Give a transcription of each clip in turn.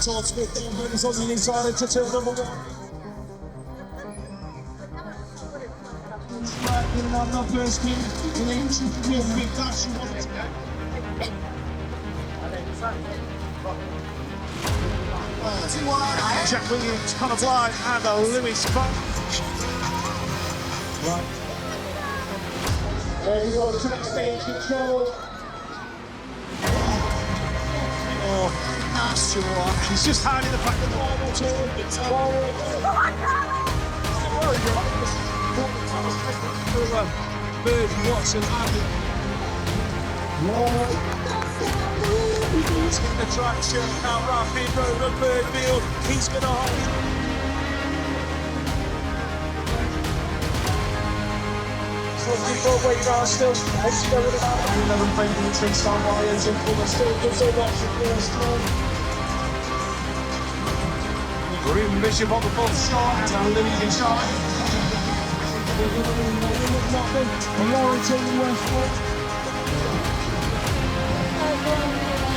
Todd Smith is on the inside into turn number 1. Right, on the first kick, and then real big dash. Jack Williams, Connor Blythe, and Lewis Funk. Right. There we go, to the next stage control. Oh, nasty one. He's just hiding the fact that the ball will turn. It's forward. Bird Watson he's in the traction now, rapid over Birdfield. He's going to hold. People waiting around still. Let's go with it out. 11 playing the three star Lions and Fuller still gives a watch the first one. Green Bishop on the full shot and a leading shot. Warrington Westwood.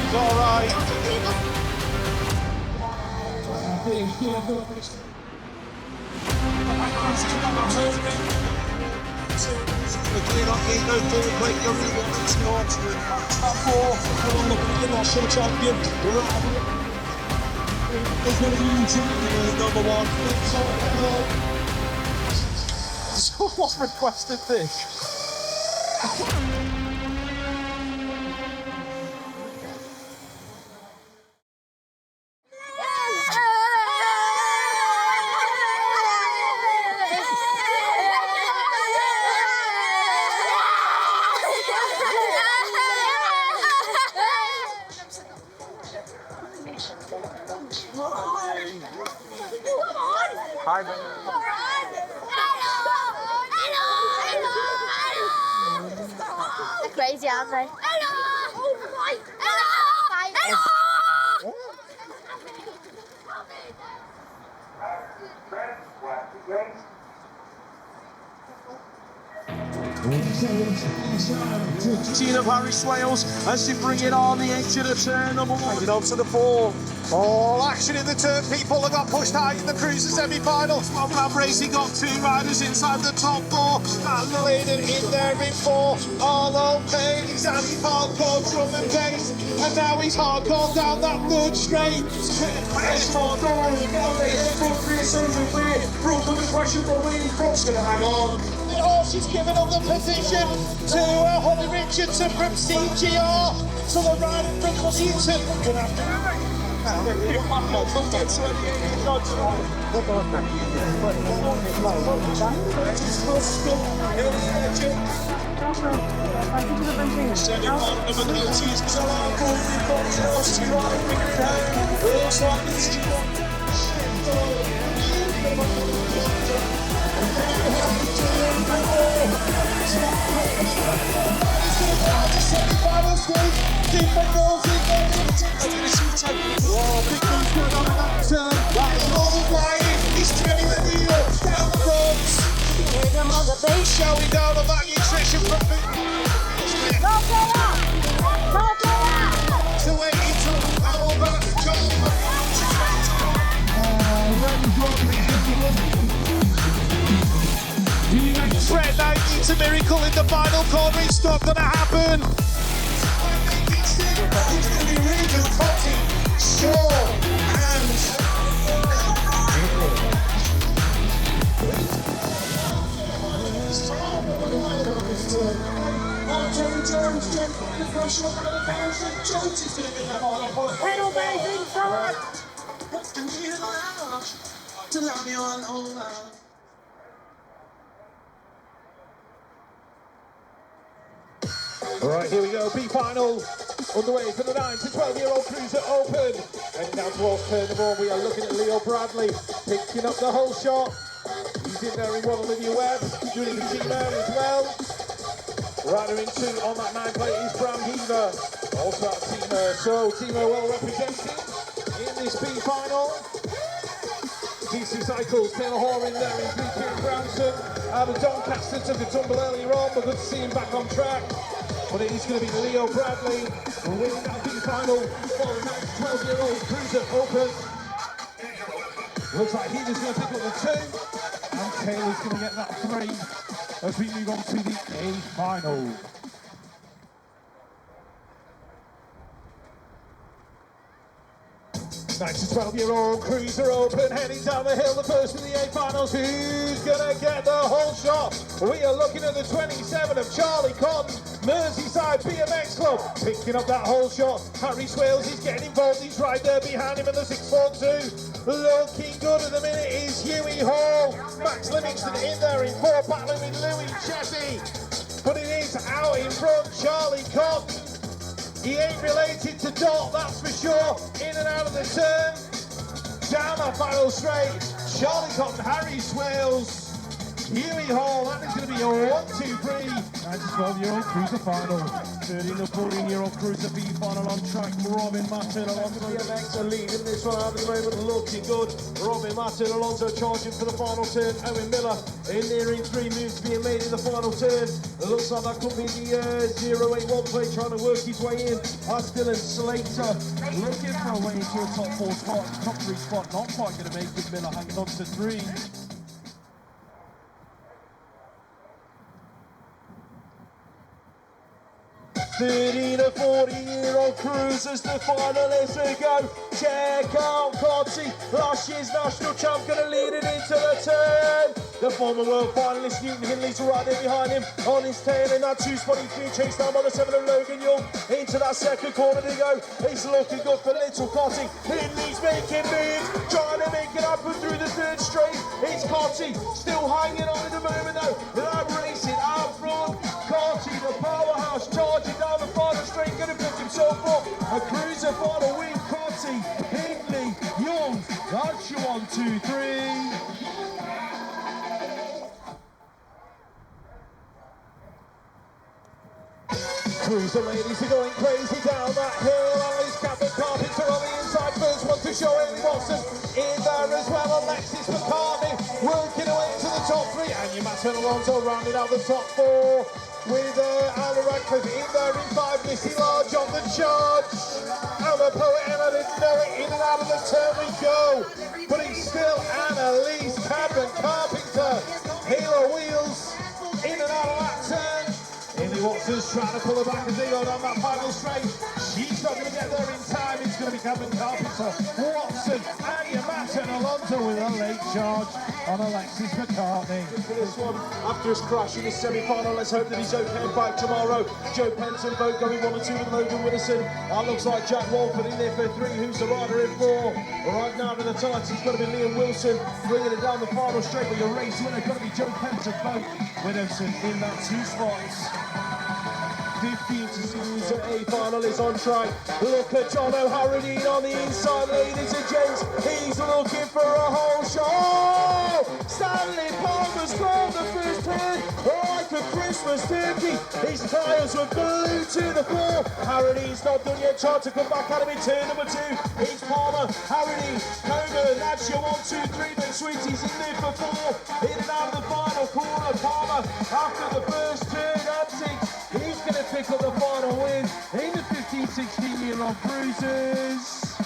It's all right. Clean up, ain't no ball break, you're really wanting to go on to the top 4, come on, look at the national champion, it's going to be number 1. Someone requested this. Hi, man. They're crazy, aren't they? Hello! Hello! Tina Parish Wales as they bring it on the edge of the turn number 1. Hanging on to the 4. All action in the turn. People have got pushed high in the cruiser semi-final. Swamp Racing got 2 riders inside the top 4. And Laden in there in 4. Arlo Payne's and he's hardcore drum and bass. And now he's hardcore down that third straight. It's 4 down. Broken the pressure, but William Croft's going to hang on. The horse is giving up the position to Holly Richardson from CGR. To the right from Washington. Going to have to he's turning the wheel down the roads. Showing down on that nutrition from to wait until our back Fred Knight needs a miracle in the final corner. It's not going to happen. It's going to be really good cutting. Sure. Alright, here we go, B-final underway for the 9 to 12-year-old Cruiser Open. Heading down towards turn number 1, we are looking at Leo Bradley, picking up the whole shot. He's in there in 1, Olivia Webb, doing the team there as well. Rider in 2 on that 9 plate is Bram Heaver, also out Teamer. So Teamer well represented in this B-final. DC Cycles, Taylor Hoare in there in BK Brownson. Out of Doncaster took a tumble earlier on, but good to see him back on track. but it is going to be Leo Bradley winning that big final for the 12-year-old Cruiser Open. Looks like he was going to pick up the 2, and Taylor's going to get that 3 as we move on to the A final. 9 to 12-year-old Cruiser Open heading down the hill, the first of the A finals. Who's gonna get the whole shot? We are looking at the 27 of Charlie Cotton, Merseyside BMX Club, picking up that whole shot. Harry Swales is getting involved, he's right there behind him in the 642. Looking good at the minute is Huey Hall. Max Livingston in there in 4, battling with Louis Chessie. But it is out in front, Charlie Cotton. He ain't related to Dot, that's for sure. In and out of the turn. Down that final straight. Charlie Cotton, Harry Swales, Huey Hall. That is going to be a 1, 2, 3. 9 to 12-year-old Cruiser final. 13 to 14-year-old Cruiser B final on track. Robin Martin Alonso BMX are leading this one out at the moment, looking good. Robin Martin Alonso charging for the final turn. Owen Miller in there in 3 moves being made in the final turn. It looks like that could be the 081 play trying to work his way in. Aston and Slater looking for a way into a top 4 spot, top 3 spot. Not quite going to make it. Miller hanging on to 3. 13 to 14-year-old Cruisers, the finalists to go. Check out Conti, last year's national champ, going to lead it into the turn. The former world finalist Newton Hindley's right there behind him on his tail in that 2-spot. He's being chased down by the 7 of Logan Young. Into that second corner to go. It's looking good for little Conti. Hindley's making moves, trying to make it happen through the 3rd straight. It's Conti still hanging on at the moment though. They're racing out front. Conti, the powerhouse, charging down the final straight, going to pick himself up. A Cruiser final win. Conti, Hindley, Young. That's your 1, 2, 3. Cruiser ladies are going crazy down that hill. Alice Captain Carpenter on the inside, first one to show Amy Watson in there as well. Alexis McCartney working away to the top 3. And your Matt Alonso rounding out the top 4 with Anna Radcliffe in there in 5. Missy Large on the charge. Emma Poet, and I didn't know it. In and out of the turn we go. But it's still Annalise Captain Carpenter. Halo Wheels in and out of that turn. Watson's trying to pull her back as they go down that final straight. She's not going to get there in time. It's going to be Captain Carpenter, Watson, and Matt and Alonso with a late charge on Alexis McCartney. For this one, after his crash in his semi-final, let's hope that he's okay back tomorrow. Joe Penton both going 1 and 2 with Logan Widdowson. That looks like Jack Walford in there for 3. Who's the rider in 4? Right now in the tights, it's going to be Liam Wilson bringing it down the final straight. But your race winner going to be Joe Penton both. Widdowson in that 2 spots. 15 to series A final is on track. Look at John O'Harrigan on the inside, ladies and gents. He's looking for a whole shot. Oh! Stanley Palmer's called the first turn like a Christmas turkey. His tyres were glued to the floor. Harrigan's not done yet. Trying to come back at him in turn number 2. It's Palmer, Harrigan, Coburn. That's your 1, 2, 3. But Sweetie's in there for 4. In and out of the final corner. Palmer after the first turn. He's going to pick up the final win in the 15, 16-year-old Cruisers.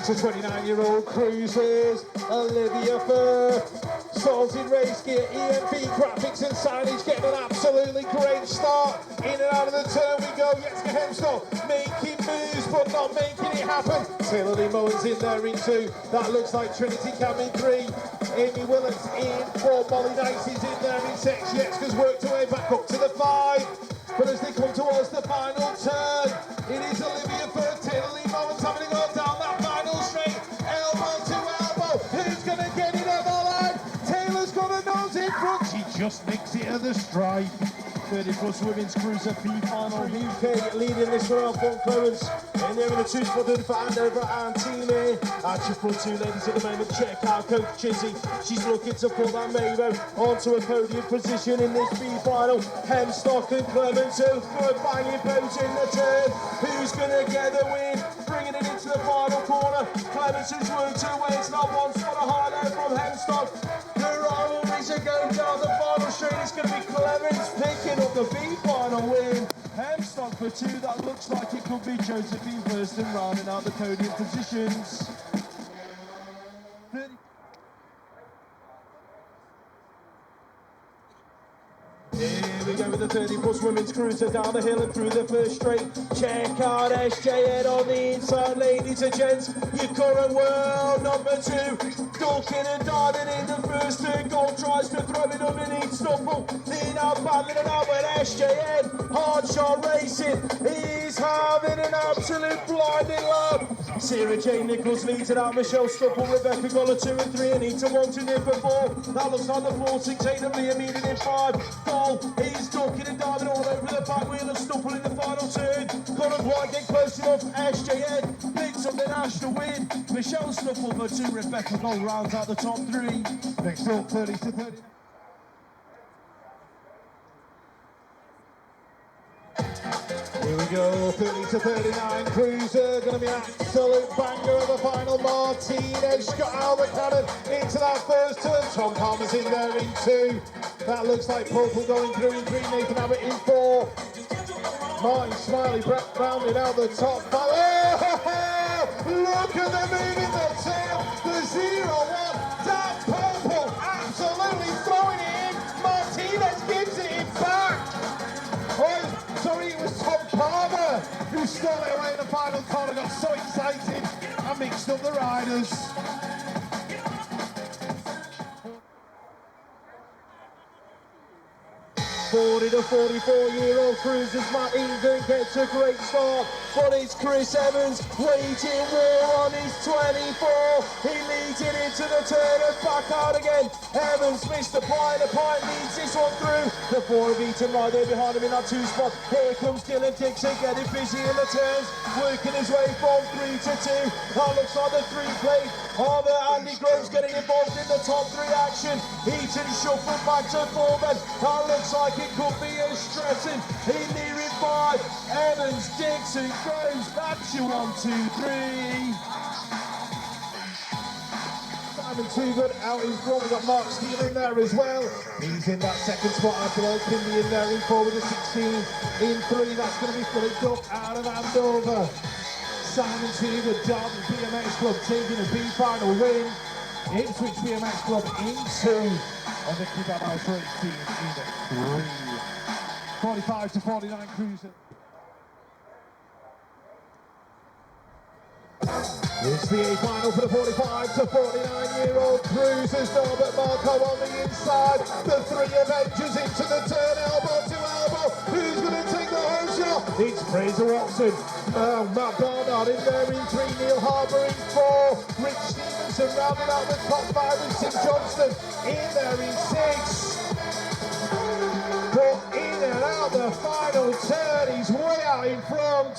To 29-year-old Cruisers, Olivia Firth, Salted Race Gear, EMP graphics and signage getting an absolutely great start. In and out of the turn we go, Jessica Hemstock making moves but not making it happen. Taylor Lee Mullins in there in 2, that looks like Trinity Cam in 3. Amy Willets in 4, Molly Nice is in there in 6, Jessica's worked her way back up to the 5. But as they come towards the final turn, it is Olivia Firth, Taylor Lee Mullins having to go down that final straight, elbow to elbow. Who's going to get it on the line? Taylor's got a nose in front. She just nicks it at the stripe. 30+ women's Cruiser B final. UK leading this one out, Von Clements. And they're in a 2-spot done for Andover and Team A. At your front 2 ladies at the moment. Check out Coach Chizzy. She's looking to pull that Mavo onto a podium position in this B final. Hemstock and Clements, so good finally posing the turn. Who's going to get the win? Bringing it into the final corner. Aperture's worked her way, it's not one spot a highlight from Hemstock. The rivalries are going down the final straight, it's going to be Clemens picking up the B final win. Hemstock for 2, that looks like it could be Josephine Thurston rounding out the podium positions. Here we go with the 30-plus women's cruiser down the hill and through the first straight. Check out SJN on the inside, ladies and gents. Your current world number 2. Ducking and diving in the first turn. Gold tries to throw it underneath Stumble. Lean out, battling it out with SJN. Hard shot racing. He's having an absolute blinding lap. Sarah Jane Nichols leads it out. Michelle Stupple, Rebecca Goller 2 and 3. Anita 1 to Nip and 4. That looks like the 4-6-8 of Liam Eden in 5. He's ducking and diving all over the back wheel of Stupple in the final turn. Couldn't quite get close enough. SJN picks up the national win. Michelle Stupple for 2. Rebecca Gold rounds out the top 3. Next up, 30 to 30. Here we go, 30 to 39 cruiser, going to be an absolute banger of the final. Martinez got out of the cannon into that first turn. Tom Palmer's in there in 2. That looks like Purple going through in 3. Nathan Abbott in 4. Martin Smiley rounded out the top 5. Oh, look at the move in the tail. The 0-1. Dan Purple absolutely throwing it in. Martinez gives it back. Oh, sorry, it was Tom Palmer who stole it away in the final corner, got so excited and mixed up the riders. 40 to 44-year-old cruisers. Matt Eden gets a great start, but it's Chris Evans waging war on his 24. He leads it into the turn and back out again. Evans missed the pint leads this one through. The 4 of Eaton right there behind him in that 2 spot. Here comes Dylan Dixon getting busy in the turns, working his way from 3 to 2. That looks like the 3 plate. Andy Groves getting involved in the top 3 action. Eaton shuffled back to 4 then. That looks like it could be a stressing. He nearing 5. Evans, Dixon, Groves. That's your 1, 2, 3. Simon Toogood out in front. We've got Mark Steele in there as well. He's in that second spot after all. Kinley in there in 4 with a 16 in 3. That's going to be flipped up out of Andover. Simon Toogood, Derby BMX Club taking a B final win. Ipswich BMX Club in 2. And the Kibab House Race team in 3. 45 to 49 cruiser. It's the A final for the 45 to 49-year-old cruisers. Norbert Marco on the inside. The 3 Avengers into the turn, elbow to elbow. Who's going to take the home shot? It's Fraser Watson. Matt Barnard in there in 3. Neil Harbour in 4. Rich Stevenson rounding out the top 5 with Sim Johnston in there in 6. But in and out the final turn, he's way out in front.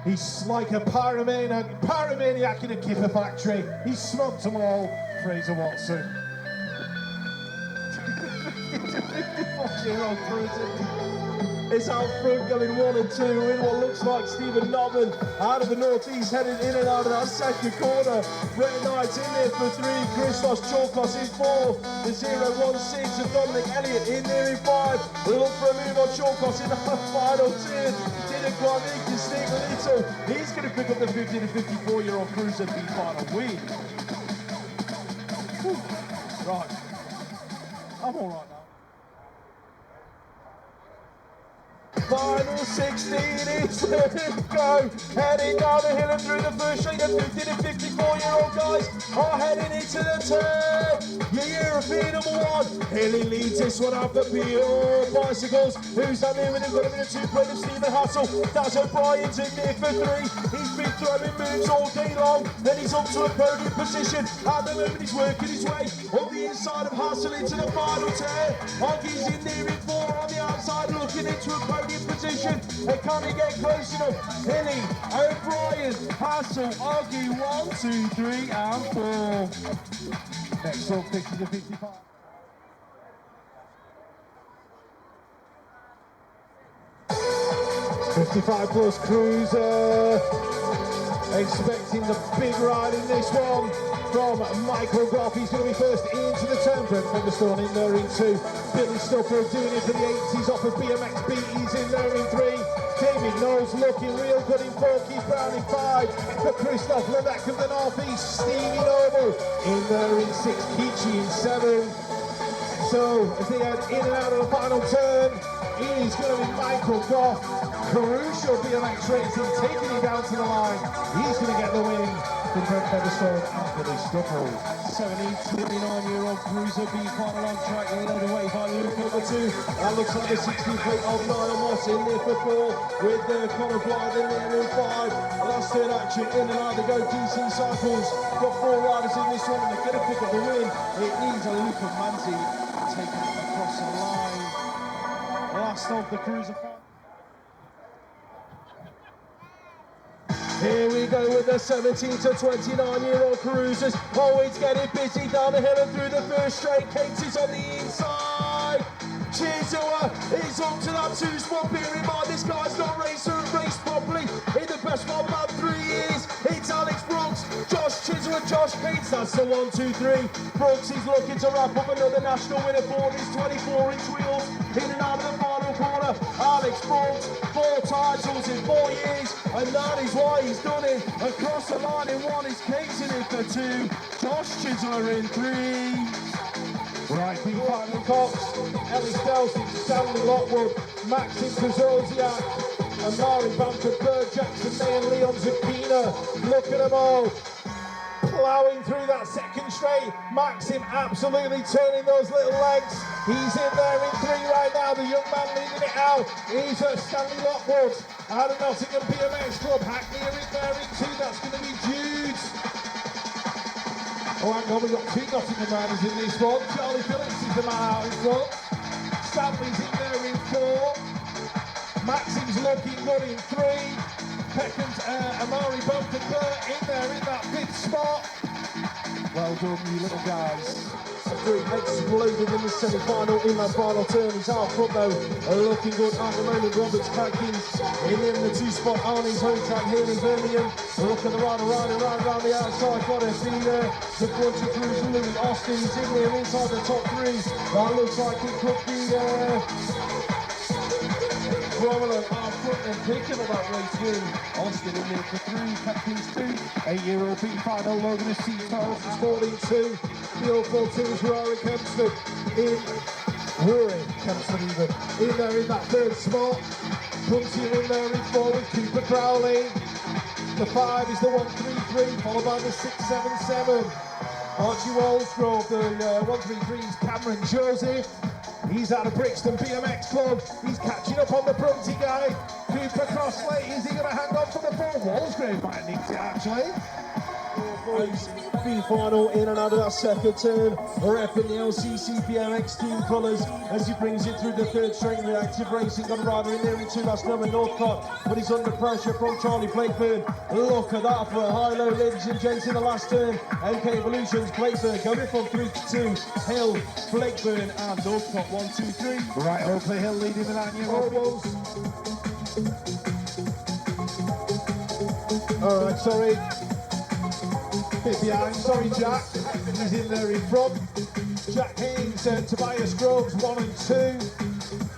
He's like a pyromaniac in a kipper factory. He smoked them all, Fraser Watson. 54-year-old cruiser. It's out front going 1 and 2 in what looks like Stephen Nobben out of the northeast, heading in and out of that second corner. Red Knight's in there for 3, Christos Chalkos in 4, the 0-1-6 of Dominic Elliott in there in 5. We'll look for a move on Chalkos in the final turn. Didn't quite make the sneak a little. He's going to pick up the 50 to 54-year-old cruiser B final win. Whew. Right, I'm all right now. Final 16 is to go. Heading down the hill and through the first straight. The 50 to 54-year-old guys are heading into the turn. Your European number 1. Hilly leads this one up for Pure Bicycles. Who's that there with him? Got him in a 2-plate of Stephen Hassel. That's O'Brien's in there for 3. He's been throwing moves all day long. Then he's up to a podium position. At the moment he's working his way on the inside of Hassel into the final turn. Oggy's in there in 4 on the outside looking into a podium position. They can't get close enough. Hilly, O'Brien, Hassel, Oggy, 1, 2, 3 and 4. Next up, 50 to 55. '55 plus cruiser. expecting the big ride in this one from Michael Goff. He's going to be first into the turn. Brent Featherstone in there in 2. Billy Stuffer doing it for the 80s off of BMX Beat. He's in there in 3. David Knowles looking real good in 4. Keith Brown in 5. For Christoph Lebeck of the North East. Stevie Noble in there in 6. Kichi in 7. So as they head in and out of the final turn, it is going to be Michael Goff. Crucial BMX racing, taking him down to the line. He's going to get the win from Brent Featherstone and Billy Stuffer. 29-year-old cruiser B final on track, led away by Luke number 2. That looks like the 16 plate of Niall Moss in there for 4, with Conor Blythe in there in 5. Last third action, in and out they go, decent cycles. Got 4 riders in this one, and they're going to pick up the win. It needs a Luke of Manzi taking it across the line. Last of the cruiser final. Here we go with the 17 to 29-year-old cruisers. Oh, it's getting busy down the hill and through the first straight. Katie's on the inside. Chisua is up to that 2 spot. Bear in mind, this guy's not raced properly in the best part of about 3 years. It's Alex Brooks, Josh Chisua, Josh Cates. That's the 1, 2, 3. Brooks is looking to wrap up another national winner for his 24-inch wheels. In and out of the final corner. Alex Brooks, 4 titles in 4 years, and that is why he's done it. Across the line in 1 is Cates in it for 2. Josh Chisua in 3. Right, Pete Barton Cox, Ellie Stelson, Stanley Lockwood, Maxim Kazoziak, Amari Bamford, Bird Jackson, May and Leon Zucchina. Look at them all. Plowing through that second straight. Maxim absolutely turning those little legs. He's in there in 3 right now. The young man leading it out. He's Stanley Lockwood out of Nottingham BMX Club. Hackney are in there in 2. That's going to be Jude. Oh, hang on, we've got 2 Nottingham riders in this one. Charlie Phillips is the man out in front. Stanley's in there in 4. Maxim's looking good in 3. Peckham's Amari Bumper in there in that 5th spot. Well done, you little guys. Exploded in the semi-final in that final turn. He's out front though, looking good at the moment. Roberts Patkins in the 2 spot. Arnie's home track here in Birmingham. Look at the rider right around the outside. Got to be there. The front of Cruz Louis Austin is in there inside the top 3. That looks like it could be Romulan out front and picking up that race win. Austin in there for 3, Patkins 2. 8-year-old B final. Logan C. Torres is 42. The 042 is Rory Kempston in in there in that 3rd spot. Punty in there in 4 with Cooper Crowley. The 5 is the 133, followed by the 677. Archie Walsgrove, the 133 is Cameron Joseph. He's out of Brixton BMX Club. He's catching up on the Brunty guy. Cooper Crossley, is he going to hang on for the 4? Walsgrave might need it actually. B final in and out of that 2nd turn. Repping the LCC BMX team colours as he brings it through the 3rd straight. Reactive Racing got a rider in there in 2. That's Norman Northcott, but he's under pressure from Charlie Blakeburn. Look at that for a high-low, ladies and gents, in the last turn. MK Evolutions, Blakeburn going from 3 to 2. Hill, Blakeburn and Northcott 1, 2, 3. Right, Oakley Hill leading the 9-year-old. Alright, sorry. Bit behind, sorry Jack. He's in there in front. Jack Haynes, Tobias Groves 1 and 2.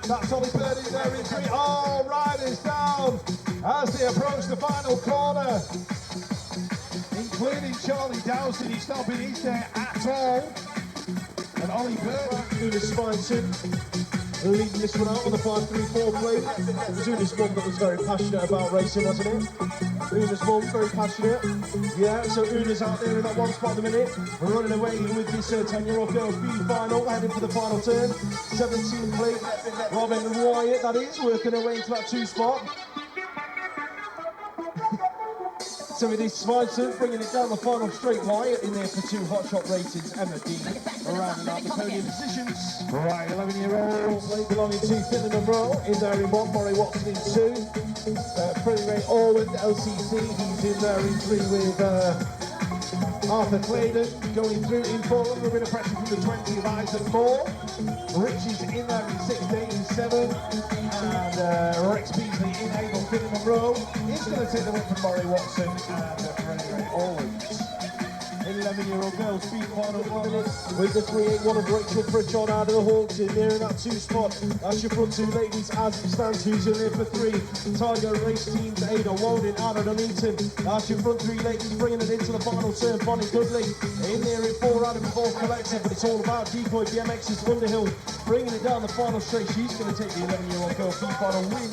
That's Ollie Bird in there in 3. Oh, riders down as they approach the final corner, including Charlie Dowson. He's not been in there at all. And Ollie Bird doing his spine leading this one out on the 5-3-4 plate. Zuna's mum that was very passionate about racing, wasn't it? Una's mum, very passionate. Yeah, so Una's out there in that 1 spot at the minute. We're running away with this 10-year-old girls B final, heading for the final turn. 17 plate, Robin Wyatt, that is, working her way into that 2 spot. So it is Svensson bringing it down the final straight. Wyatt in there for 2 hotshot ratings. Emma Dean rounding out the podium positions. Right, 11-year-old belonging to Finland and Rowe in there in 1. Murray Watson in 2. Freddie Ray Orwin, LCC. He's in there in 3 with Arthur Claydon going through in 4. A little bit of pressure from the 20 of Isaac Moore. Rich is in there in 6, Dave in 7. and Rex Beasley in Abel Finley Monroe is going to take the win from Murray Watson and Ray Owens. 11-year-old girls speed final with the 381 of Rachel Pritchard out of the Hawks in there in that 2 spot. That's your front 2 ladies as it stands. Who's in there for 3? Tiger Race Teams Ada Walden, Anna Nuneaton. That's your front 3 ladies bringing it into the final turn. Bonnie Dudley in there in 4 out of the 4 collective, but it's all about Decoy BMX's Underhill bringing it down the final straight. She's going to take the 11-year-old girl speed final win.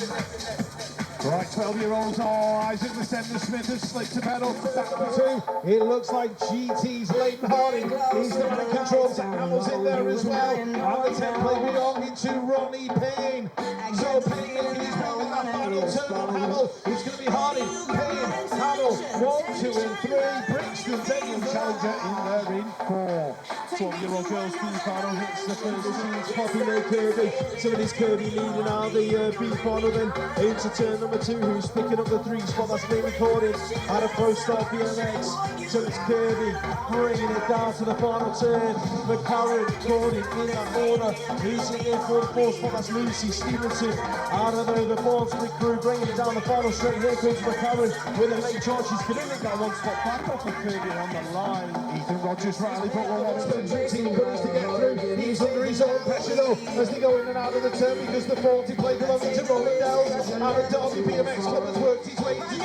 Right, 12-year-olds, Isaac Descender Smith has slipped to pedal. Back to 2. It looks like GT's Leighton Harding. He's the man in control. Hamill's in there as well. And the 10 play belonging to Ronnie Payne. So Payne making his way with that final turn on Hamill. It's going to be Harding, Payne, Hamill. 1, 2 and 3. Brixton taking challenger in there in 4. 12-year-old girls B final hits the first two. Poppy May Kirby. Somebody's Kirby leading out the B final then into turn number 2. Who's picking up the 3 spot that's been recorded out of Pro Star BMX. So it's Kirby bringing it down to the final turn. McCarran Gordon in that order. Who's in there for the 4 spot? That's Lucy Stevenson out of the Barnsley crew bringing it down the final straight. Here comes McCarran with a late charge. She's going to make that 1 spot back off of Kirby on the line. Ethan Rogers Riley put one on to get through. He's under his own pressure though as they go in and out of the turn because the 40 play belonging to Rolling Downs. Aaron Derby BMX Club has worked his way into 2.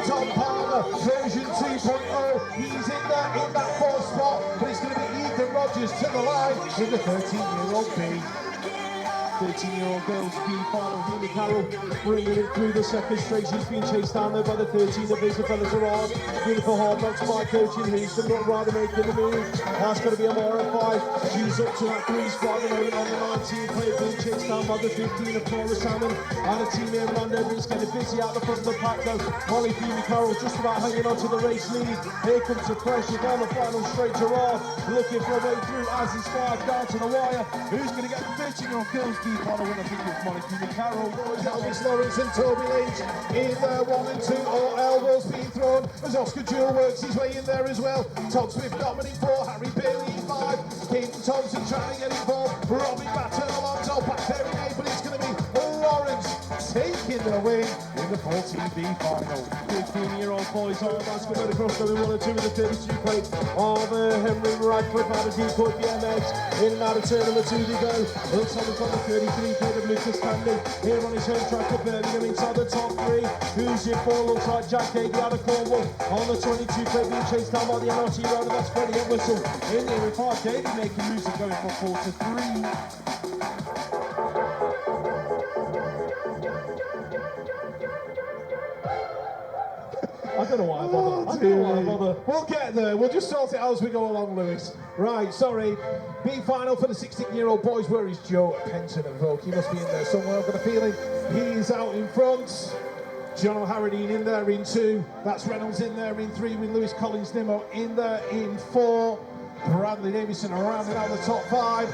Tom Palmer, version 2.0. He's in that 4 spot, but it's going to be Ethan Rogers to the line with the 13-year-old B. 13-year-old girls speed final. Healy Carroll bringing it through the second straight. She's been chased down there by the 13 of Isabella Gerard. Beautiful hard knocks by coaching Houston, not rather making the move. That's going to be Amara 5. She's up to that 3 spot at the moment on the 19 play. Being chased down by the 15 of Flora Salmon. And the team here, Orlando is getting busy out the front of the pack though. Molly Healy Carroll just about hanging on to the race lead. Here comes the pressure down the final straight. Gerard looking for a way through as he's 5 down to the wire. Who's going to get the 13-year-old girls? Final win, I think it's Monica Carroll. Elvis Lawrence and Toby Lynch in 1 and 2. All elbows being thrown as Oscar Jewell works his way in there as well. Todd Swift Dominic 4, Harry Bailey in 5. Keaton Thompson trying to get involved. Robbie Batten Alonso back there again, but it's going to be Lawrence taking the win in the 14B final. 15-year-old boys on that's going across the 1 and 2 with the 32 plate of Henry Radcliffe out of Decoy BMX. In and out of turn number 2 they go. Looks like we've got the 33 plate of Lucas Standing here on his home track of Birmingham inside the top 3. Who's in 4? Looks like Jack Davey out of Cornwall on the 22 plate being chased down by the NRT rider. That's Freddie at Whistle. In there with 5. Davey making moves and going for 4 to 3. I don't know why I bother. We'll get there. We'll just sort it out as we go along, Lewis. Right, sorry. B final for the 16-year-old boys. Where is Joe Penton at Vogue? He must be in there somewhere. I've got a feeling he's out in front. John O'Harradine in there in 2. That's Reynolds in there in 3 with Lewis Collins Nimmo in there in 4. Bradley Davison rounding out the top 5.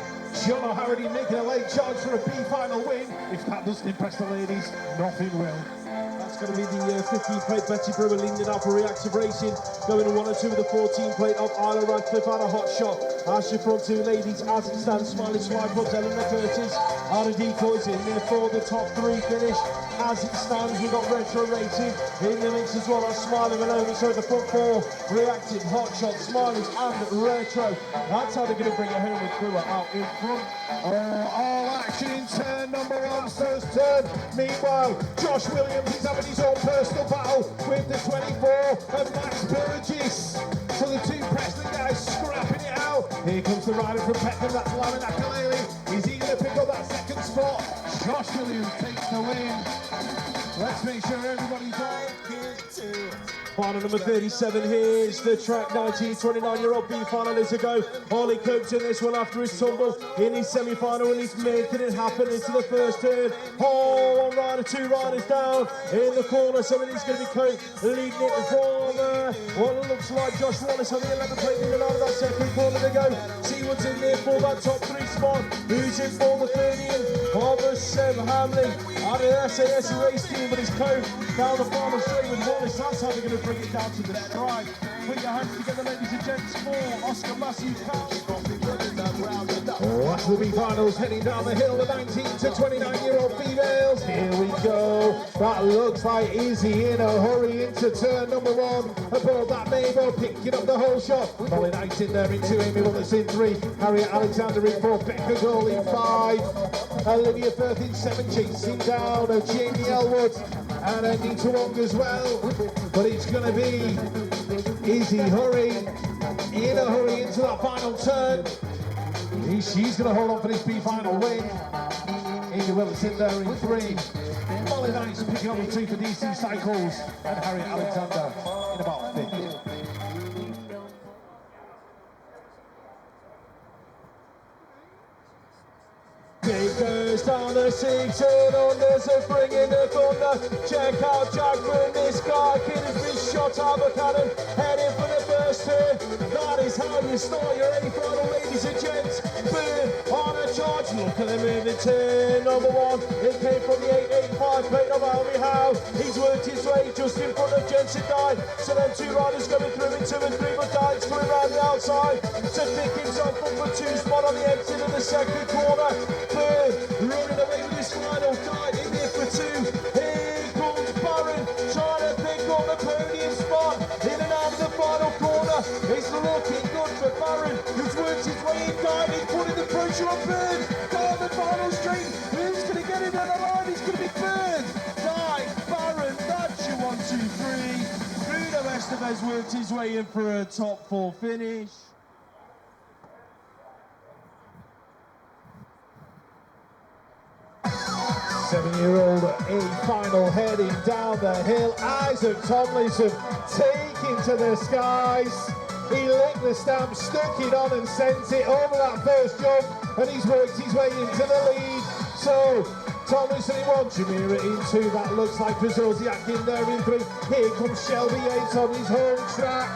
John O'Harradine making a late charge for a B final win. If that doesn't impress the ladies, nothing will. That's going to be the 15 plate Betty Brewer leading it out for Reactive Racing. Going to 1 and 2 with the 14 plate of Isla Radcliffe out of Hot Shot. As your front 2 ladies as it stands, Smiley Swipe puts Eleanor Curtis out of Decoys in there for the top 3 finish. As it stands, we've got Retro Racing in the mix as well as Smiley Maloney. So the front 4, Reactive, Hot Shot, Smileys and Retro. That's how they're going to bring it home with Brewer out in front. All action in turn number 1, first turn. Meanwhile, Josh Williams is having his own personal battle with the 24 of Max Burgess. So the 2 Preston guys scrapping it out. Here comes the rider from Peckham, that's Lamin Akaleli. Is he going to pick up that second spot? Josh Williams takes the win. Let's make sure everybody's on. Final number 37, here's the track 19, 29-year-old B finalist to go. Ollie Copes in this one after his tumble in his semi-final, and he's making it happen into the first turn. Oh, 1 rider, 2 riders down in the corner. Somebody's going to be Cope leading it from what looks like Josh Wallace on the 11 plate in and out of that second corner to go. See what's in there for that top 3 spot. Who's in for the 30th? Barbara Seb Hamley out of the SAS race team, but it's Cope down the final straight with Wallace. That's how they're going to bring it down to the strike. Put your hands together, ladies and gents, for Oscar Matthews. That's the B-finals heading down the hill, the 19 to 29-year-old females. Here we go. That looks like Izzy in a hurry into turn number 1. Above that Mabel, picking up the whole shot. Molly Knight in there in 2, Amy Willis in 3. Harriet Alexander in 4, Becca Gold in 5. Olivia Firth in 7, chasing down Jamie Elwood and Anita Wong as well. But it's going to be Izzy Hurry in a hurry into that final turn. She's going to hold on for this B-final win. Amy Willis in there in 3. Molly Knight picking up the 2 for DC Cycles. And Harriet Alexander in about 5th. Takers down the 6 and unders are bringing the thunder. Check out Jack from this guy. Kid has been shot out of a cannon. Heading for the first turn. That is how you start your A-final, ladies and gents. Boom, on a charge. Look at them moving turn number 1. It came from the 885 plate of Alvy Howe. He's worked his way just in front of Jensen Dye. So then 2 riders coming through in 2 and 3, but Dyne's coming around the outside to pick himself up for 2 spot on the exit of the second corner. Running away with this final guide in here for 2. Here comes Barron trying to pick up the podium spot in and out of the final corner. It's looking good for Barron, who's worked his way in guide. He's putting the pressure on Bird down the final straight. Who's going to get him down the line? It's going to be Bird. Guide, Barron, that's your 1, 2, 3. Bruno Estevez worked his way in for a top 4 finish. Seven-year-old A-final heading down the hill. Isaac Tomlinson taking to the skies. He licked the stamp, stuck it on and sent it over that first jump, and he's worked his way into the lead. So Tomlinson in 1, Jamira in 2. That looks like Zodiac in there in 3. Here comes Shelby Yates on his home track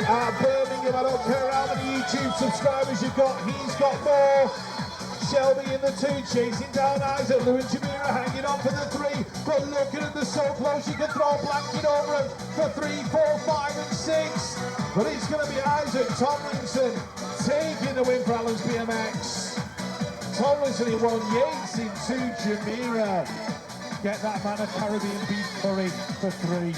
at Birmingham. I don't care how many YouTube subscribers you've got, he's got more. Shelby in the 2, chasing down Isaac. Lou and Jamira hanging on for the 3, but looking at the so close, you can throw a blanket over him for 3, 4, 5 and 6. But it's going to be Isaac Tomlinson taking the win for Allen's BMX. Tomlinson in 1, Yates in 2, Jamira. Get that man a Caribbean beef curry for 3.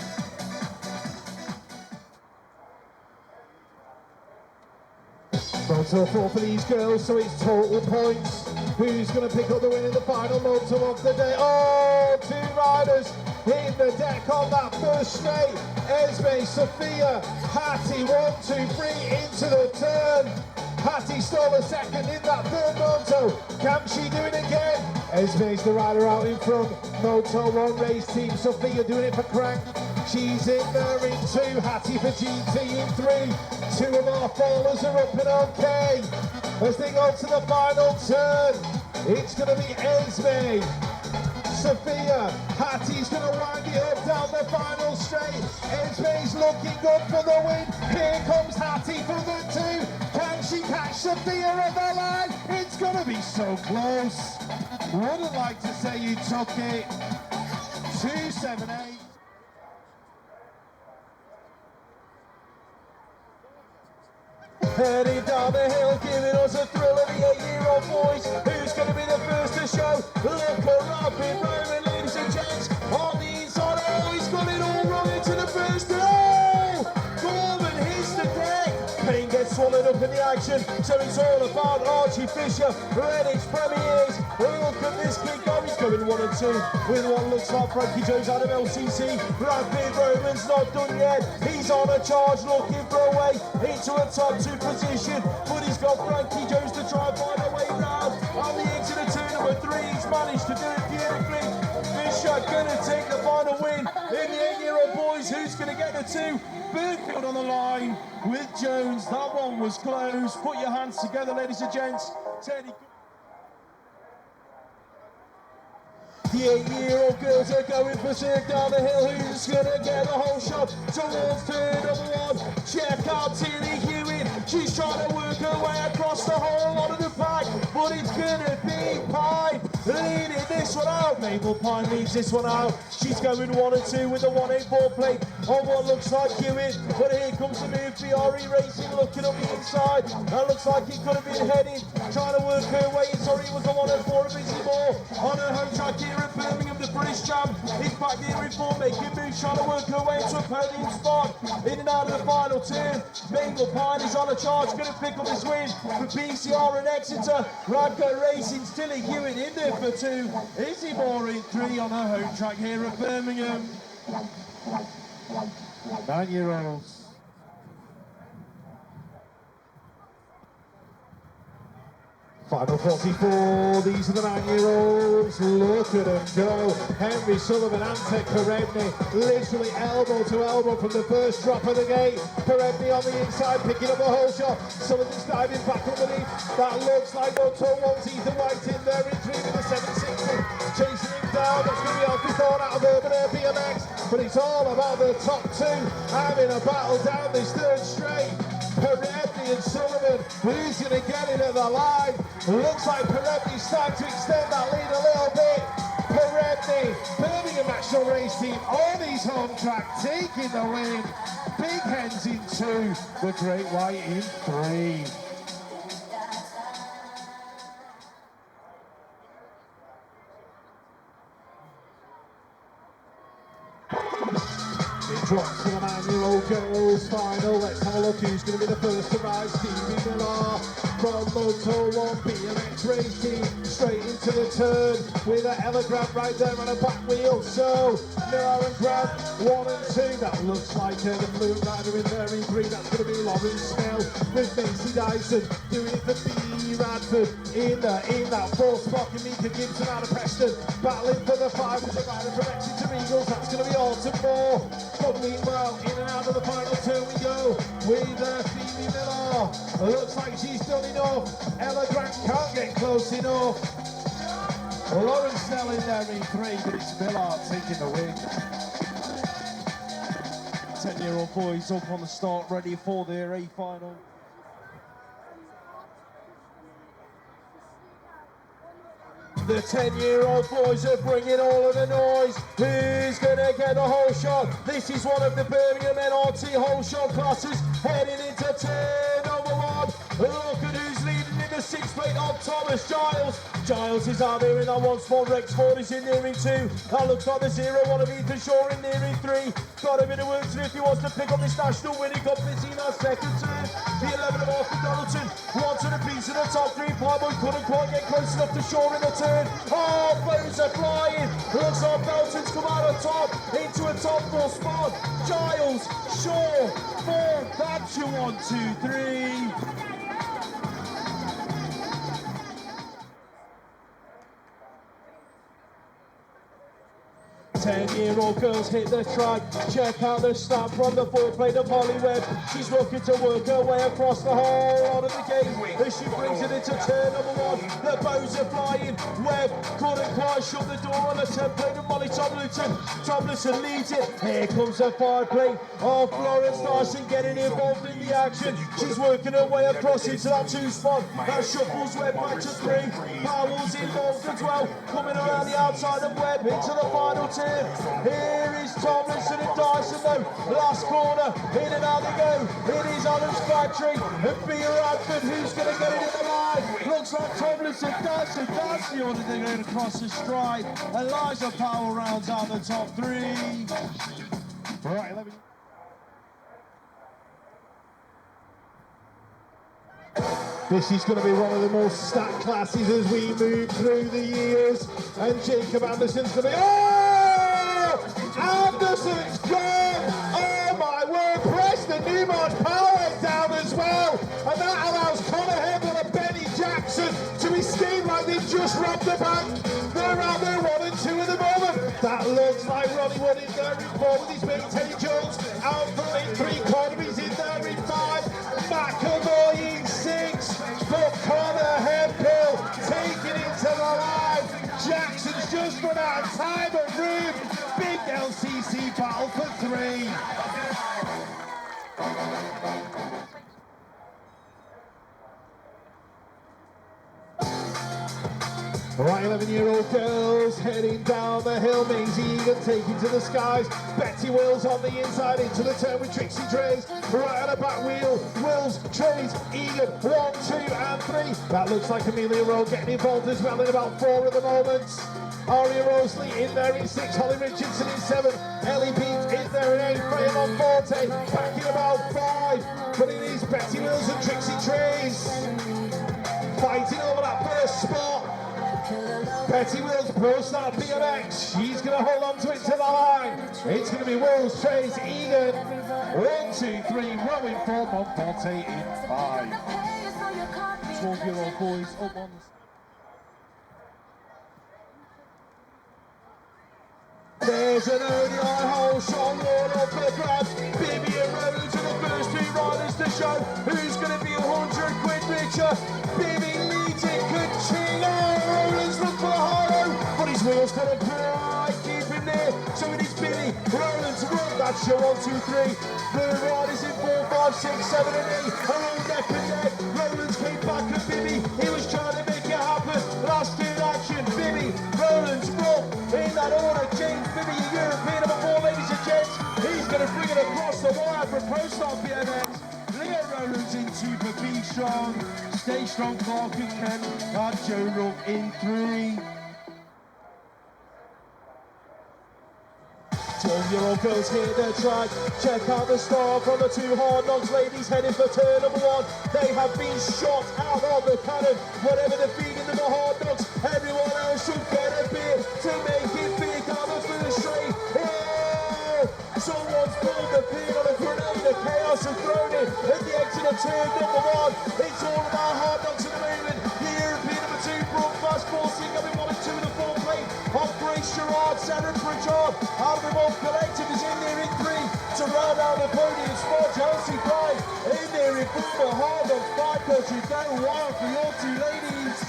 Moto 4 for these girls, so it's total points. Who's going to pick up the win in the final Moto of the day? Oh, 2 riders in the deck on that first straight. Esme, Sophia, Hattie, 1, 2, 3 into the turn. Hattie stole a second in that third Moto. Can she do it again? Esme's the rider out in front. Moto 1 race team. Sophia doing it for Crank. She's in there in 2. Hattie for GT in 3. 2 of our fallers are up and okay. As they go to the final turn, it's going to be Esme, Sophia. Hattie's going to wind it up down the final straight. Esme's looking good for the win. Here comes Hattie for the 2. Can she catch Sophia at the line? It's going to be so close. Wouldn't like to say you took it. 2, 7, 8. Heading down the hill, giving us a thrill of the 8-year-old boys. Who's going to be the first to show? Look around, big Roman, ladies and gents. On the inside, oh, he's got it all wrong into the first. Oh! Gorman hits the deck. Payne gets swallowed up in the action. So it's all about Archie Fisher, Redditch premieres. Look at this kid go. He's going 1 and 2 with what looks like Frankie Jones out of LCC. Rapid Roman's not done yet. He's on a charge looking for a way into a top 2 position. But he's got Frankie Jones to try and find a way round. On the exit of turn number 3, he's managed to do it beautifully. Fisher going to take the final win in the 8-year-old boys. Who's going to get the 2? Burnfield on the line with Jones. That one was close. Put your hands together, ladies and gents. Teddy. The 8-year-old girls are going for Cirque down the hill. Who's going to get the whole shot towards turn number 1? Check out Tilly Hewitt. She's trying to work her way across the whole lot of the pack, but it's going to be Pine leading this one out. out. Mabel Pine leads this one out. She's going 1 and 2 with a 184 plate on what looks like Hewitt. But here comes the move. BRE Racing looking up the inside. That looks like it could have been heading. Trying to work her way. Sorry, it was the 104 of Busy Moore. On her home track here at Birmingham, the British champ is back here in form, making moves, trying to work her way into a podium spot. In and out of the final turn. Mabel Pine is on a charge, going to pick up this win for PCR and Exeter. Radco Racing, still a Hewitt in there for 2. Izzy Moore in 3 on her home track here at Birmingham. 9-year-olds. Final 44, these are the 9-year-olds, look at them go. Henry Sullivan and Tek Perebny, literally elbow to elbow from the first drop of the gate. Perebny on the inside, picking up a whole shot. Sullivan's diving back underneath. That looks like Moto wants Ethan White in there in 3 with the 760. Chasing him down, that's going to be Alfie Thorne out of Birmingham BMX. But it's all about the top 2 having a battle down this third straight. Perebny and Sullivan, who's going to get it at the line? Looks like Perebny's starting to extend that lead a little bit. Perebny, Birmingham National Race Team on his home track, taking the win. Big Hens in 2, the Great White in 3. Drops to the 9-year-old girls final. Let's have a look who's going to be the first to rise. Stevie Miller from Moto 1 BMX Race Team straight into the turn with an Ella Grant right there on a back wheel. So Miller and Grant 1 and 2. That looks like the Blue Rider in there in 3. That's going to be Lauren Snell with Macy Dyson doing it for B. Radford in that 4th spot. Kamika Gibson out of Preston battling for the 5 with the rider from Exeter Eagles. That's going to be Alton Moore. But meanwhile, in and out of the final turn we go with Phoebe Miller. Looks like she's done enough. Ella Grant can't get close enough. Lauren Snell in there in 3, but it's Miller taking the win. 10-year-old boys up on the start, ready for their A final. The 10-year-old boys are bringing all of the noise. Who's going to get the whole shot? This is one of the Birmingham NRT whole shot classes heading into turn number 1. Look at who's leading in the 6th plate of Thomas Giles. Giles is out there in that 1 spot. Rex Ford is in there in 2. That looks like the 0-1 of Ethan Shaw in there in 3. Got a bit of work to do if he wants to pick up this national win. He got busy in that 2nd turn. The 11 of Arthur Donaldson wants a piece of the top 3. Pieboy couldn't quite get close enough to Shaw in the turn. Oh, bows are flying. Looks like Belton's come out on top into a top 4 spot. Giles, Shaw, Ford. That's your 1, 2, 3. 10-year-old girls hit the track. Check out the snap from the 4th plate of Holly Webb. She's looking to work her way across the whole lot of the game as she brings it into turn number 1. The bows are flying. Webb couldn't quite shut the door on the 10th plate of Molly Tomlinson. Tomlinson leads it. Here comes the 5 plate of Florence Dyson getting involved in the action. She's working her way across into that 2 spot. That shuffles Webb back to 3. Powell's involved as well, coming around the outside of Webb into the final turn. Here is Tomlinson and Dyson though. Last corner, in and out they go. It is Alan's Factory and B. Radford who's going to get it in the line. Looks like Tomlinson, Dyson, that's the order they're going across the stride. Eliza Powell rounds out the top 3. Right, let me... This is going to be one of the most stacked classes as we move through the years. And Jacob Anderson's going to be... Oh! Anderson's gone! Oh my word! Preston Newmarch Power down as well. And that allows Connor Hempel and Benny Jackson to escape like they've just robbed the bank. They're out there 1 and 2 at the moment. That looks like Ronnie Wood in there in 4 with his mate Teddy Jones. Out from in 3, Corby's in there in 5. McAvoy in 6. But Connor Hempel taking it to the line. Jackson's just run out of time and room. Big LCC battle for 3. Right, 11-year-old girls heading down the hill. Maisie Egan taking to the skies. Betty Wills on the inside into the turn with Trixie Trays. Right on the back wheel. Wills, Trays, Egan. 1, 2 and 3. That looks like Amelia Rowe getting involved as well in about 4 at the moment. Aria Rosalie in there in 6. Holly Richardson in 7. Ellie Beat in there in 8. Freya Monforte back in about 5. But it is Betty Wills and Trixie Trays fighting over that first spot. Betty Wills, Pro Star BMX. She's going to hold on to it to the line. It's going to be Wills, Trays, Egan. 1, 2, 3. Rowing for Monforte in 5. 12-year-old boys up on the... There's an early eye hole, Sean Ward up for grabs. Bibi and Rowan to the first 2 riders to show who's going to be 100 quid richer. Bibi leads it, Kachino. Roland's look for a hollow, but his wheels for a pride. Keep him there, so it is Bibi. Roland's run, that's your 1, 2, 3. The riders in 4, 5, 6, 7 and 8 are all neck and neck. Roland's came back at Bibi, he was trying to make it happen. Last in action, Bibi, Roland's run. In that order, James Bibi, your European number 4, ladies and gents. He's going to bring it across the wire for Pro Star BMX. Leo Rowlands in 2 for Be Strong. Stay Strong, Clark and Ken. And Joe Ruck in 3. 12-year-old girls hit their track. Check out the start from the 2 hard knocks. Ladies heading for turn number 1. They have been shot out of the cannon. Whatever the feeding of the hard knocks, everyone else should get a bit to make it big on the first straight. Oh! Someone's pulled the pin on a grenade. The chaos has thrown it at the exit of turn number 1. It's all about hard knocks at the moment. The European number 2, Brooke Fast forcing coming 1 and 2 in the 4th plate. Of Grace Gerard, Sarah Pritchard. Out of the Wolf Collective is in there in 3 to round out the podium spot. Chelsea Pride in there in 4 for hard on 5 coaches. Go wild for your 2 ladies.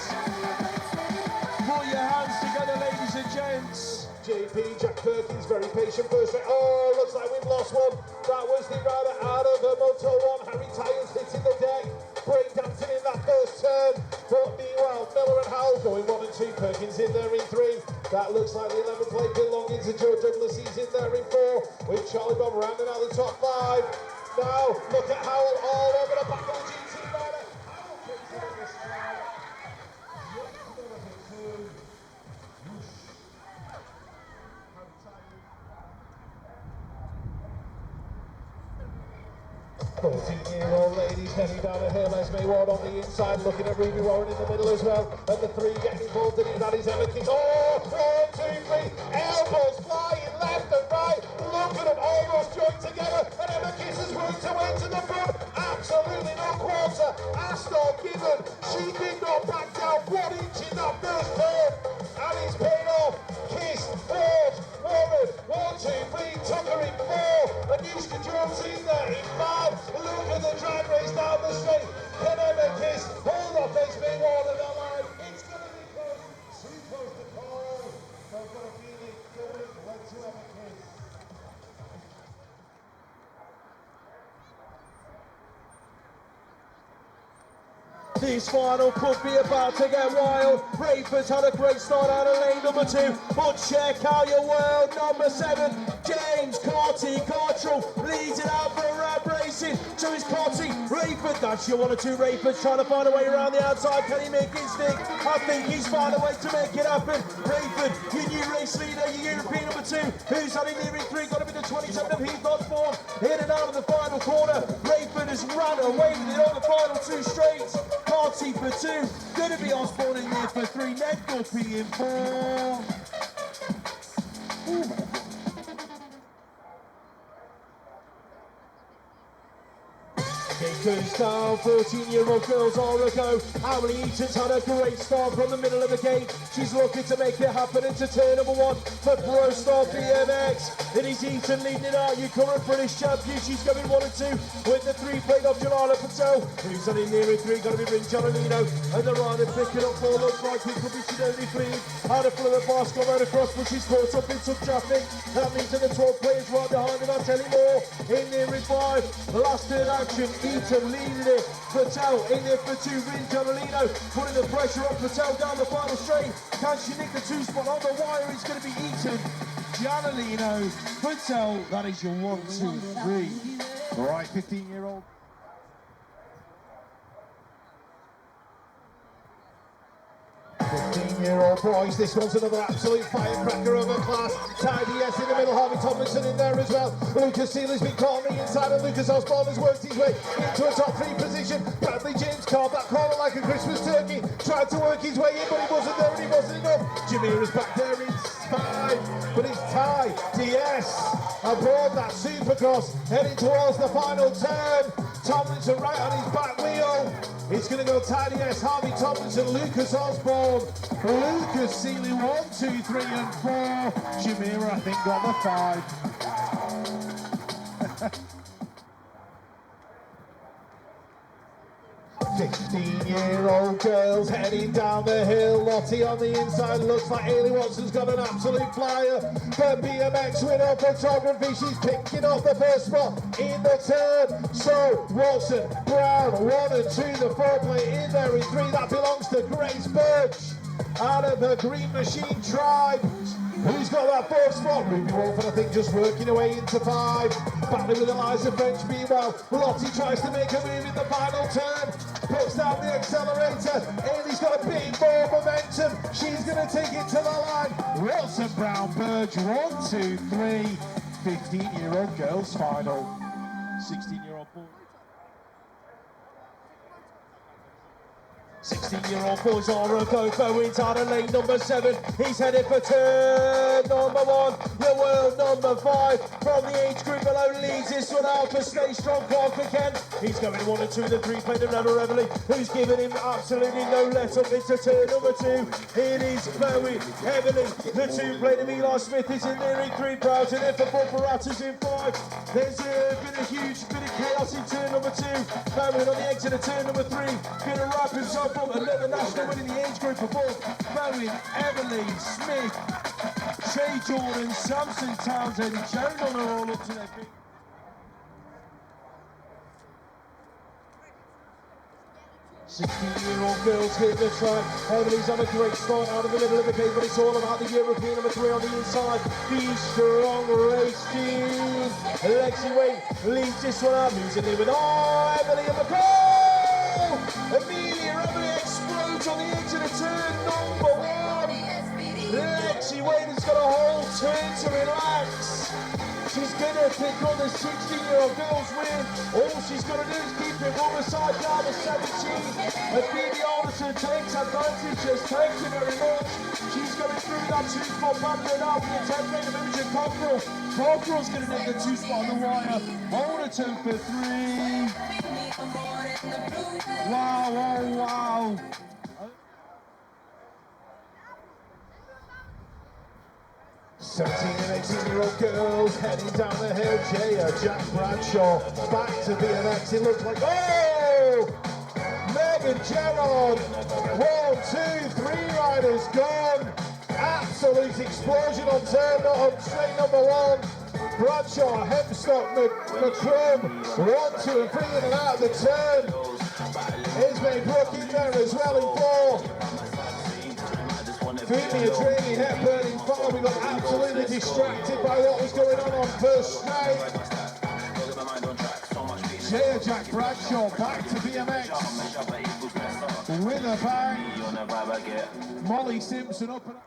Put your hands together, ladies and gents. JP, Jack Perkins, very patient first straight. Oh, looks like we've lost one. That was the rider out of the Moto 1. Harry Tyers hitting the deck. Breakdancing in that first turn. But meanwhile, Miller and Howell going 1 and 2. Perkins in there in 3. That looks like the 11th plate belonging to Joe Douglas. He's in there in 4. With Charlie Bob rounding out the top 5. Now, look at Howell all over the back of the GT rider. Howell comes in the stride. Fourteen-year-old ladies heading down the hill. Esme Ward on the inside, looking at Ruby Warren in the middle as well. And the 3 getting involved in it. That is Emma King. Oh, 1, 2, 3. Elbows flying left and right. Look at them almost joined together. And Emma Kiss has worked her way to the front. Absolutely no quarter. Astor given. She did not back down 1 inch in that first turn. And it's paid off. Kiss, Ward, Warren. 1, 2, 3. Tucker in 4. Anushka Jones in there in 5. Look at the drag race down the straight. Can Emma Kiss hold off Esme Ward on the line? It's going to be close. Too close to call. So I've got a feeling going went to Emma Kiss. This final could be about to get wild. Rayford's had a great start out of lane number 2. But check out your world number 7. James Carty Cartrell leads it out for Rab Racing. So it's Carty. Rayford, that's your 1 or 2. Rayford's trying to find a way around the outside. Can he make it stick? I think he's found a way to make it happen. Rayford, your new race leader, your European number 2. Who's heading near in 3? Got to be the 27 of Heathcote's form. In and out of the final corner. Rayford has run away with it on the final 2 straights. Carty for 2, going to be Osborne in there for 3, Ned Guppy in 4. Ooh. Goes down, 14-year-old girls are a go. Emily Eaton's had a great start from the middle of the gate. She's looking to make it happen into turn number 1 for Pro Star BMX. It is Eaton leading it out, your current British champion. She's going 1 and 2 with the 3 plate of Jalala Patel. Who's on in near in 3, going to be Ring Giannino. And the rider picking up 4, looks like it could be Sidoni Fleet. Out of Fleur Pass, got right across, but she's caught up in some traffic. That means that the 12 players right behind her, I'll tell you more. In near in 5. 5. Last in action, Eaton leading it. Patel in there for 2. Rin Giannolino putting the pressure on Patel down the final straight. Can she nick the 2 spot on the wire? It's going to be Eaton, Giannolino, Patel. That is your 1, 2, 3. All right, 15-year-old. 15-year-old boys, this one's another absolute firecracker of a class. Tidy S in the middle, Harvey Tomlinson in there as well. Lucas Sealer's been caught on the inside, and Lucas Osborne has worked his way into a top 3 position. Bradley James carved that corner like a Christmas turkey, tried to work his way in, but he wasn't there and he wasn't enough. Jamira's back there in 5, but it's Ty DS aboard that Supercross, heading towards the final turn. Tomlinson right on his back wheel. It's going to go Tidy S, Harvey Tomlinson, Lucas Osborne, Lucas Seeley, 1, 2, 3 and 4. Jamira, I think, got the 5. 15-year-old girls heading down the hill. Lottie on the inside, looks like Hayley Watson's got an absolute flyer. The BMX winner photography, she's picking up the first spot in the turn. So Watson, Brown, 1 and 2, the 4 play in there in 3. That belongs to Grace Birch out of the Green Machine Tribe. Who's got that 4th spot? Ruby Wolfen, I think, just working her way into 5. Battling with Eliza French. Meanwhile, Lottie tries to make a move in the final turn. Puts down the accelerator. Hayley's got a bit more momentum. She's going to take it to the line. Wilson, Brown, Burge, 1, 2, 3. 15-year-old girls final. 16-year-old boy. 16-year-old boys are a go into out of lane number 7. He's headed for turn number 1. The world number 5 from the age group below leads this one out for Stay Strong Clark again. He's going 1 and 2. The 3 played another Everly, who's given him absolutely no let up into turn number 2. It is Chloe Everly. The 2 played of Eli Smith is in there in 3. Proud to there for Bopparatus in 5. There's been a huge bit of chaos in turn number 2. Bowen on the exit of turn number 3. Going to wrap himself up. Another national win in the age group of both. Bowen, Everly, Smith, Shay Jordan, Samson Townsend, Joan on are all up to their feet. Sixteen-year-old girls hit the track. Everly's on a great start out of the middle of the gate, but it's all about the European number 3 on the inside. The strong race team. Lexi Wade leads this one out. Moves in there with Everly in the goal. Amelia Everly explodes on the edge of the turn number 1. Lexi Wade has got a whole turn to relax. She's going to pick on the 16-year-old girls win. All she's got to do is keep it on the side down to 17. And Phoebe Alderson takes advantage. Just thank you very much. She's going through that 2-spot battle now for the 10th rate of Imogen Cockrell. Cockrell's going to make the 2-spot on the wire. Alderson for 3. Wow, oh, wow. 17 and 18-year-old girls heading down the hill. Jack Bradshaw back to BMX. It looks like, oh! Megan Gerard. 1, 2, 3 riders gone. Absolute explosion on straight number 1. Bradshaw, Hempstock, McCrum. 1, 2 and 3 in and out of the turn. Ismay Brook in there as well in 4. Phoebe Adriani, Hepburn in 5. We got absolutely distracted by what was going on first straight. Jack Bradshaw back to BMX with a bang. Molly Simpson up and up.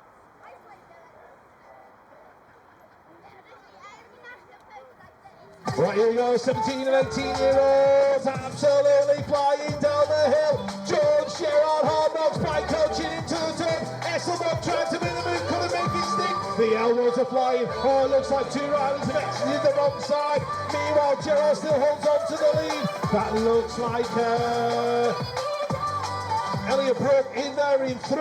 Right, here we go, 17 and 18-year-olds absolutely flying down the hill. George Sherrod, hard knocks by coaching into the turn. Esselman trying to make the move, couldn't make it stick. The elbows are flying. Oh, it looks like 2 riders have exited the wrong side. Meanwhile, Gerard still holds on to the lead. That looks like Elliot Brook in there in 3.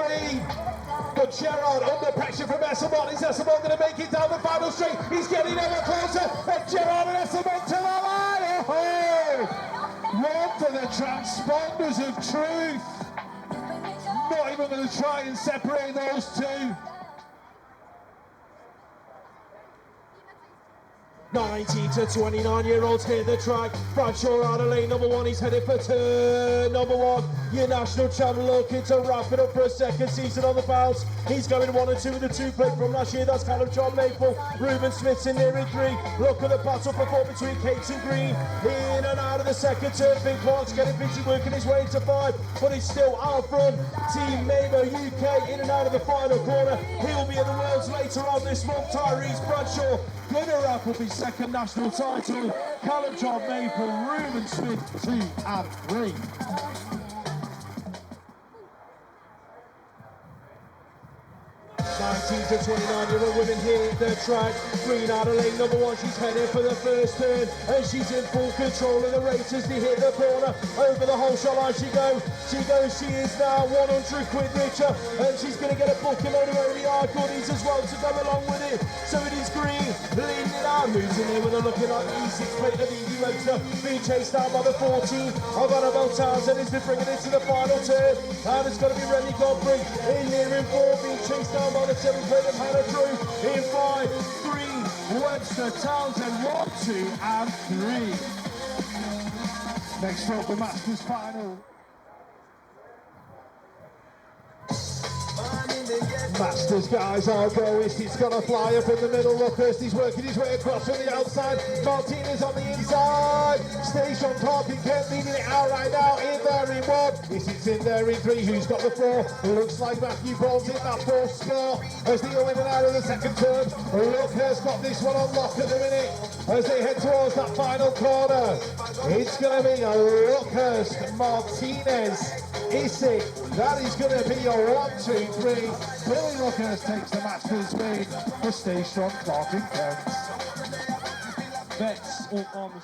But Gerard under pressure from Esselman. Is Esselman going to make it down the final straight? He's getting ever closer. And Gerard and Esselman to the line. Oh! One for the transponders of truth. Not even going to try and separate those 2. 19 to 29-year-olds hit the track. Bradshaw out of lane number 1, he's headed for turn number 1. Your national champ looking to wrap it up for a second season on the bounce. He's going 1 and 2 with the 2 plate from last year. That's kind of John Maple. Ruben Smith's in there in 3. Look at the battle for 4 between Cates and Green. In and out of the second turn. Finn Clark's getting busy working his way to 5, but he's still out front. Team Mabo UK in and out of the final corner. He'll be at the Worlds later on this month. Tyrese Bradshaw gonna wrap up his second national title. Callum John Maple, Ruben Smith 2 and 3. 19 to 29-year-old women hit the track. Green out of lane number 1, she's heading for the first turn, and she's in full control of the race as they hit the corner. Over the whole shot line she goes. She is now 100 quid richer, and she's going to get a bucket load of ODI goodies as well to go along with it. So it is Green leading it out, moves in there with a looking like E6 plate of the Easy Roadster, being chased down by the 14 of Annabelle Townsend. Has been bringing it to the final turn, and it's going to be Rennie Godfrey in there in 4, being chased down by the 7 plate of Hannah Drew in 5, 3, Webster, Townsend 1, 2 and 3. Next up, the Masters Final. Masters guys are goist. It's gonna fly up in the middle. Rockhurst, he's working his way across from the outside. Martinez on the inside. Station Parking Kent leading it out right now in there in 1. It's in there in 3. Who's got the 4? Looks like Matthew Ball's in that 4th spot as they go in and out of the second turn. Rockhurst got this one on lock at the minute as they head towards that final corner. It's gonna be a Rockhurst, Martinez, Issy. That is going to be a 1, 2, 3. Billy Rockhurst takes the Masters win for Stay Strong Clark and Kent. Vets up on the...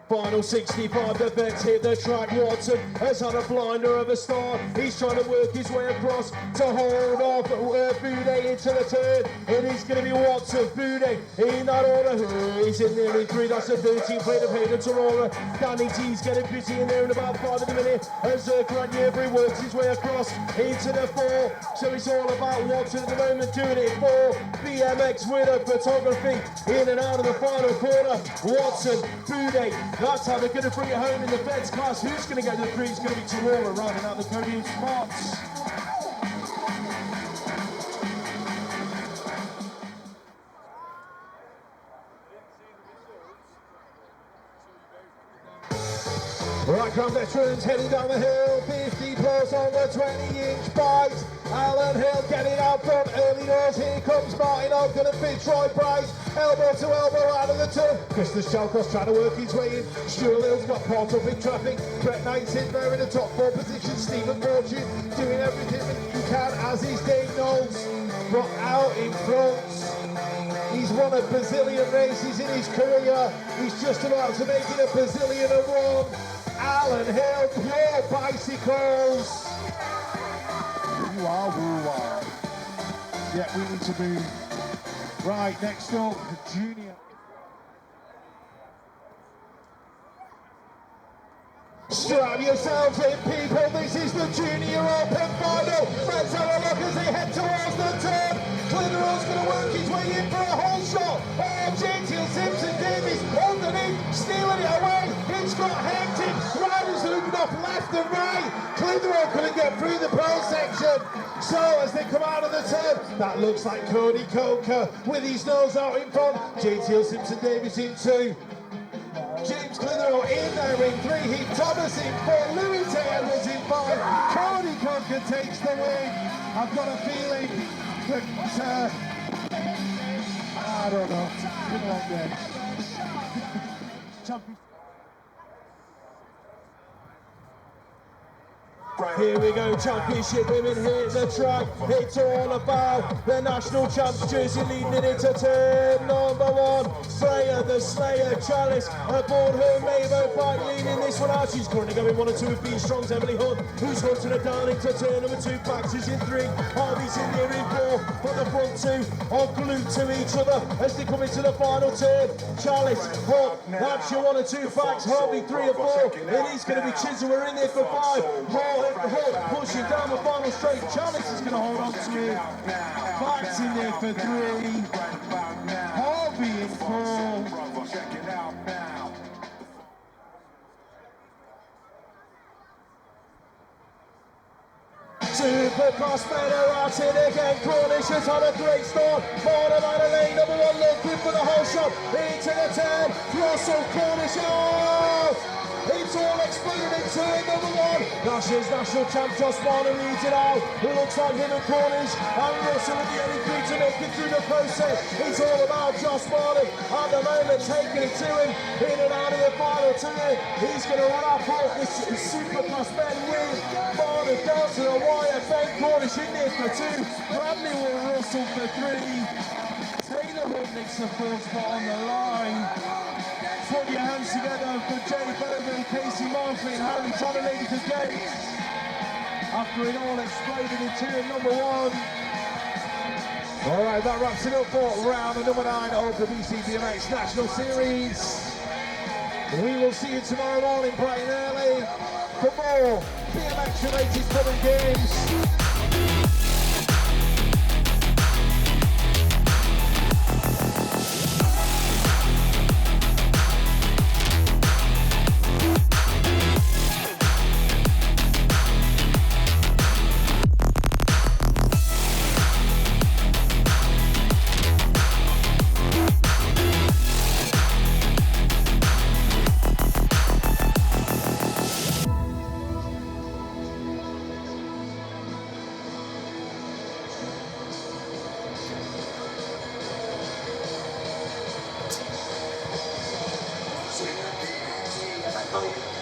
Final 65, the vets hit the track. Watson has had a blinder of a start. He's trying to work his way across to hold off Boudet into the turn. It is going to be Watson, Boudet in that order. He's in there in 3. That's a 13 plate of Hayden Torora. Danny T's getting busy in there in about 5 at the minute. As Grant Yerbry works his way across into the 4. So it's all about Watson at the moment doing it for BMX winner photography. In and out of the final corner. Watson, Boudet. That's how they're going to bring it home in the vets class. Who's going to go to the 3? It's going to be Torora riding out the podium spots. Right, come veterans heading down the hill, 50 plus on the 20-inch bikes. Alan Hill getting out front, early doors, here comes Martin Ogg, gonna fit Troy Price, elbow to elbow out of the turn. Christus Shalcross trying to work his way in. Stuart Hill's got caught up in traffic. Brett Knight's in there in the top 4 position. Stephen Fortune doing everything he can, as is Dave Knowles. But out in front, he's won a bazillion races in his career. He's just about to make it a bazillion and 1. Alan Hill, pure bicycles. Woo-wah. Yeah, we need to move. Right, next up, Junior. Strap yourselves in, people. This is the Junior Open Final. Let's have a look as they head towards the turn. Clitheroe's going to work his way in for a whole shot. Oh, JTL Simpson Davis underneath, stealing it away. It's got hectic. Riders looping off left and right. Clitheroe couldn't get through the pole section. So as they come out of the turn, that looks like Cody Coker with his nose out in front. JTL Simpson Davis in 2. James Clitheroe in there in 3, Heath Thomas in 4, Louis J. Edwards in 5, Cody Coker takes the win. I've got a feeling that, I don't know, it's been a long day. Champion. Here we go, championship women hit the track. It's all about the national champs jersey leading it into turn number 1. Freya the Slayer Chalice aboard her Mabo bike leading this one out. She's currently going 1 and 2 with B Strong's Emily Hunt, who's hunting her down into turn number 2. Baxter's in 3, Harvey's in there in 4, but the front 2 are glued to each other as they come into the final turn. Chalice, Hunt, that's your 1 and 2 facts. Harvey 3 and 4. It is going to be Chisholm, we're in there for 5. Hall Red Hook pushing down the final straight. Chalice is going to hold on to it. Bats in there for 3. Harvey in 4. Superclass Final out in again. Cornish has had a great start. Bottom of the lane, number 1 looking for the whole shot. Into the 10. Russell Cornish out. It's all exploded into number 1. Nash's national champ Josh Marner leads it out. It looks like him and Cornish and Russell with the only 3 to make it through the process. It's all about Josh Marner at the moment, taking it to him in and out of the final 10. He's going to run up for this Superclass men win. Marner down to the wire. Ben Cornish in there for 2. Bradley will Russell for 3. Taylor Hook nicks the 4th spot on the line. Put your hands together for Jay Bowman, Casey Murphy and Harry Tanner, ladies and gents. After it all exploded into number 1. All right, that wraps it up for round number 9 of the BMX National Series. We will see you tomorrow morning bright and early for more BMX-related fun and games. Thank you.